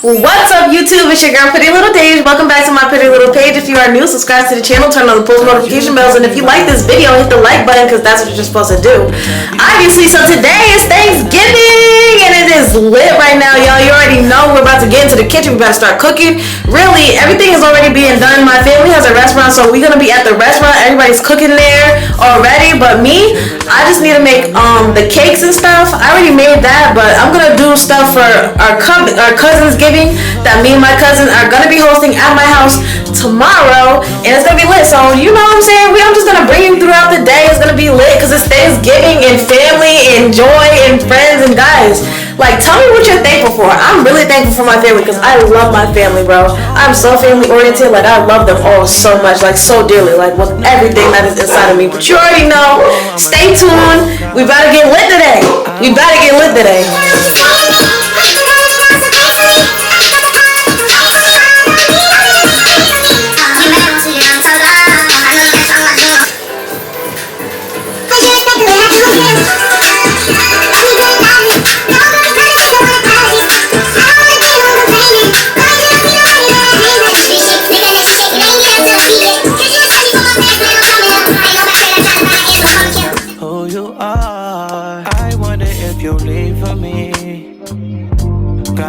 What's up, YouTube? It's your girl, Pretty Little Paige. Welcome back to my Pretty Little Page. If you are new, subscribe to the channel, turn on the post notification bells, and if you like this video, hit the like button because that's what you're supposed to do. Obviously, so today is Thanksgiving, and it is lit right now, y'all. You already know we're about to get into the kitchen. We better start cooking. Really, everything is already being done. My family has a restaurant, so we're gonna be at the restaurant. Everybody's cooking there already, but me, I just need to make the cakes and stuff. I already made that, but I'm gonna do stuff for our cousins giving that me and my cousin are gonna be hosting at my house tomorrow, and it's gonna be lit. So you know what I'm saying, I'm just gonna bring you throughout the day. It's gonna be lit because it's Thanksgiving and family and joy and friends. And guys, like, tell me what you're thankful for. I'm really thankful for my family because I love my family, bro. I'm so family oriented. Like, I love them all so much, like so dearly, like with everything that is inside of me. But you already know, stay tuned. We better get lit today. We better get lit today.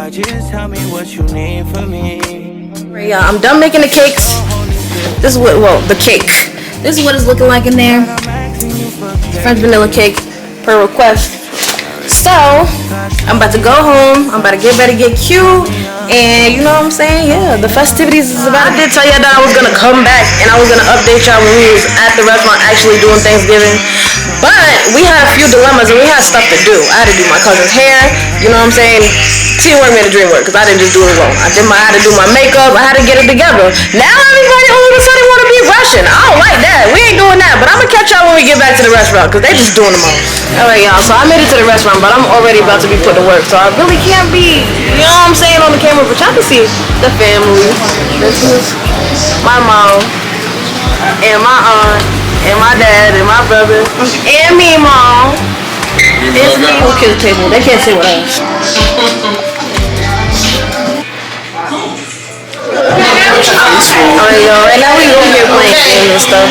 Just tell me what you need from me. Yeah, I'm done making the cakes. This is what, well, the cake. This is what it's looking like in there. French vanilla cake per request. So, I'm about to go home. I'm about to get ready, get cute. And you know what I'm saying? Yeah, the festivities is about. I did tell y'all that I was going to come back and I was going to update y'all when we was at the restaurant actually doing Thanksgiving. But we had a few dilemmas and we had stuff to do. I had to do my cousin's hair. You know what I'm saying? She worked me in the dream work because I didn't just do it alone. I had to do my makeup. I had to get it together. Now everybody all of a sudden want to be rushing. I don't like that. We ain't doing that. But I'm going to catch y'all when we get back to the restaurant because they just doing the most. Alright, y'all. So I made it to the restaurant, but I'm already about to be put to work. So I really can't be, you know what I'm saying, on the camera. But y'all can see the family. This is my mom and my aunt and my dad and my brother and me, mom. It's me who killed the table. They can't sit with us. Alright, y'all. Right now we over here playing games and stuff.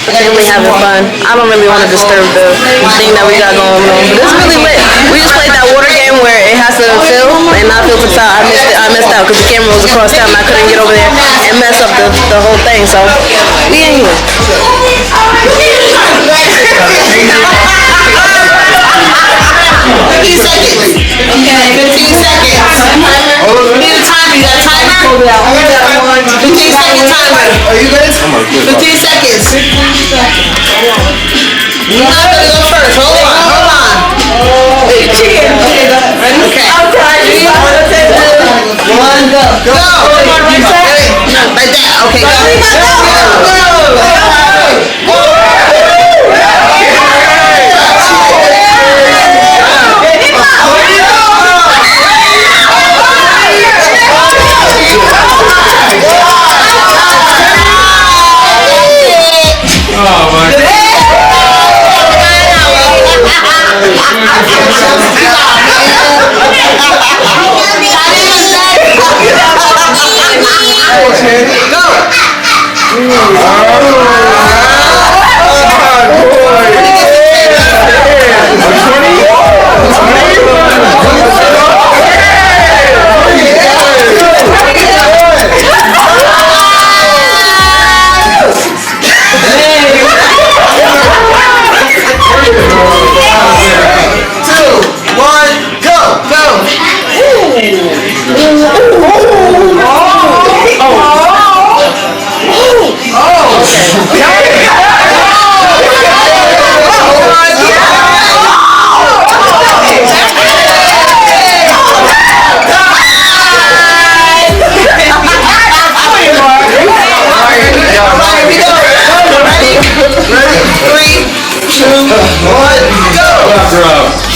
Family having fun. I don't really want to disturb the thing that we got going on, but it's really lit. We just played that water game where it has to fill and not fill for time. I missed out because the camera was across town and I couldn't get over there and mess up the whole thing. So we ain't here. 15 seconds. Okay, 15 seconds. We need a timer. You got a timer? 15 second timer. Are you guys? 15 seconds. You're not gonna go first. Hold on. Wait, chicken. Okay, go ahead. Ready? Okay. I'm trying. 1, go. Go. Like that. Okay, go.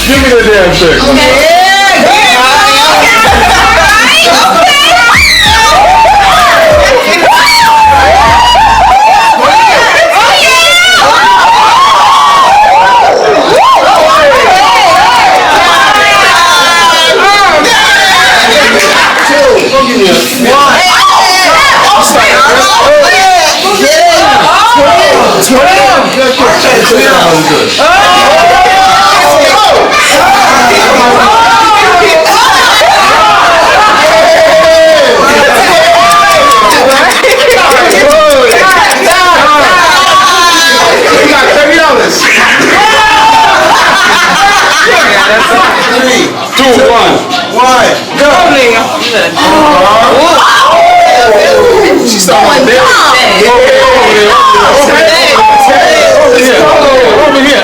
Give me the damn thing. She's so over here.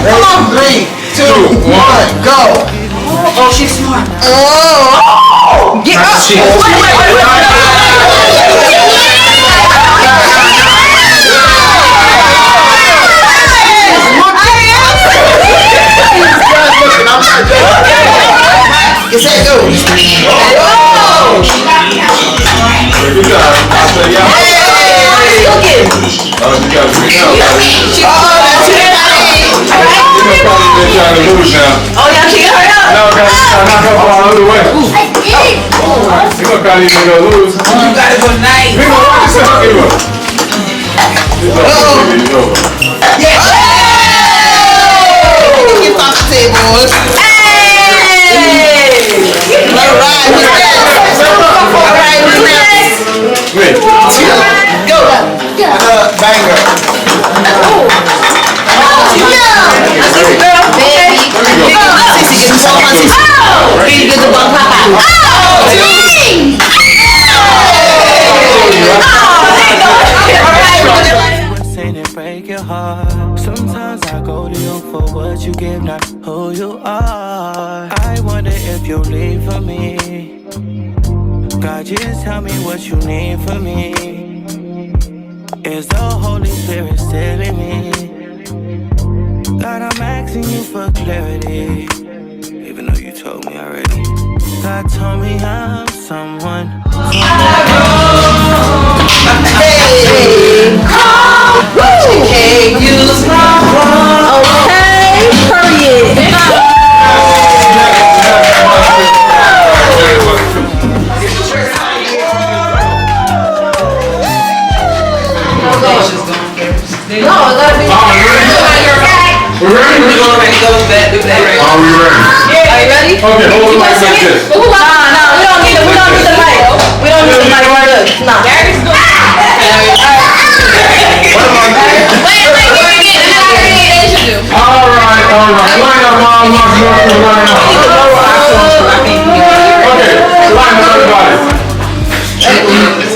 Come on, 3, 2, 1, go. Oh, she's smart. Oh! Get up. Is that go? Good job. I'll say yeah. Trying to lose now. Oh, y'all can't hurry up. No, gotta knock up all the other way. You're gonna probably even go lose. You gotta go nice. We're gonna watch this out. Give it up. It's over. Yeah. Get off the table. Hey! All right, who's next? All right, who's next? Wait. Go. Banger. Break your heart. Sometimes I go to you for what you give, not who you are. I wonder if you'll leave for me. God, just tell me what you need from me. Is the Holy Spirit still in me? God, I'm asking you for clarity, even though you told me already. God told me I'm someone. Hey! Can't use my phone. Okay, period. No, it gotta be. We're ready? Go back, do that. Are we ready? Are you ready? Okay, hold the mic like this. No, we don't need the mic. We don't need the mic. We're good. No. Gary's good. Alright. Line up, mom. Line up. Okay, line up, everybody. You want me to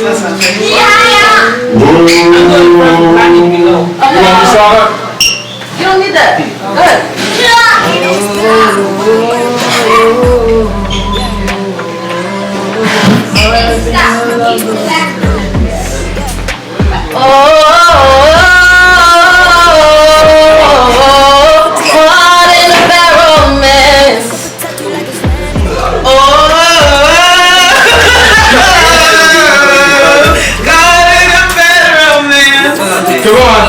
start up? You don't need that. Good. Caught in a bad romance. Come on.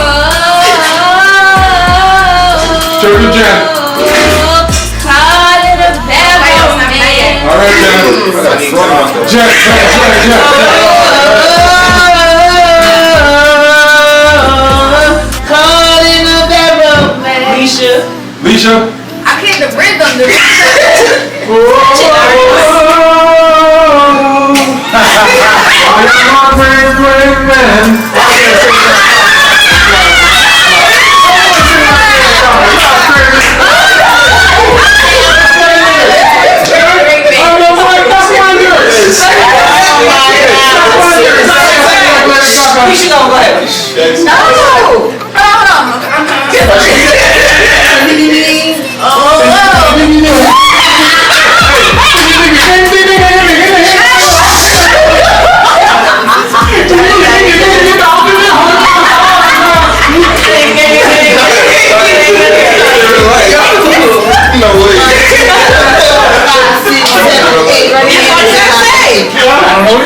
Turn the jam. Caught in a bad romance. Alright, Jen. Jen. Caught in a bad romance. Leisha. I can't the rhythm.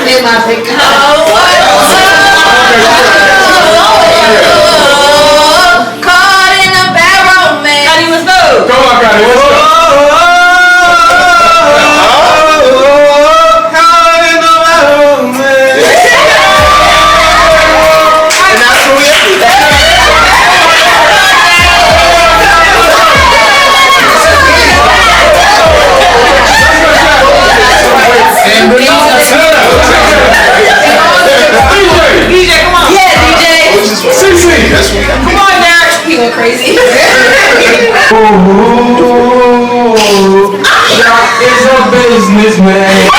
In my picture. It's a business, man.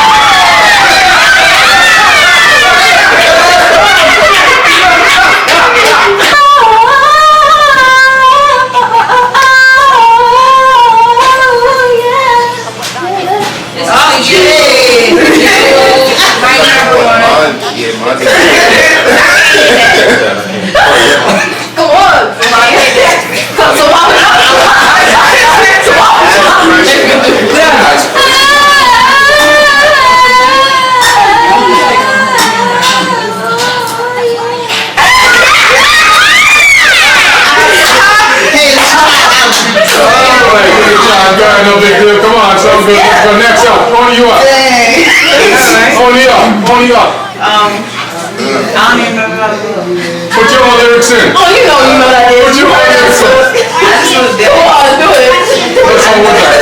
No big deal. Come on, so good. Let's go next up. Only you up. Only up. Only up. I don't even know what Put your own lyrics in. Oh, you know that is. Put your own lyrics in. I just want to do it. Let's go with that.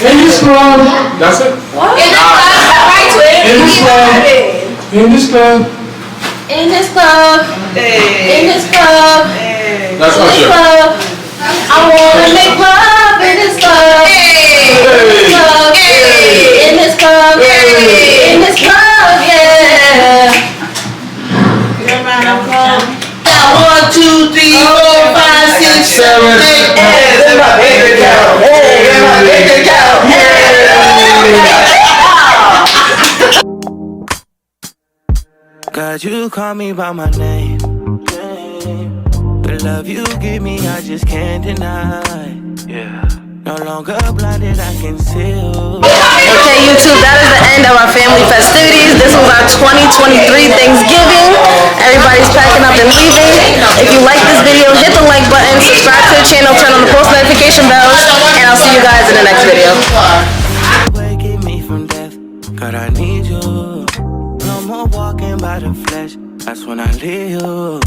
In this club. That's it? What? In this club. In this club. In In this club. this club, Hey. in this club, That's in my this shit. club, I wanna make love in this club. Hey. Club, in this club, in this club, yeah. Now 1, 2, 3, 4, 5, 6, 7, 8. Hey, that's my baby girl. Hey, that's my baby girl. God, you call me by my name. The love you give me, I just can't deny. Yeah. No longer blinded, I can see you. Okay, YouTube, that is the end of our family festivities. This was our 2023 Thanksgiving. Everybody's packing up and leaving. If you like this video, hit the like button, subscribe to the channel, turn on the post notification bells, and I'll see you guys in the next video. Waking me from death, God, I need you. No more walking by the flesh, that's when I leave you.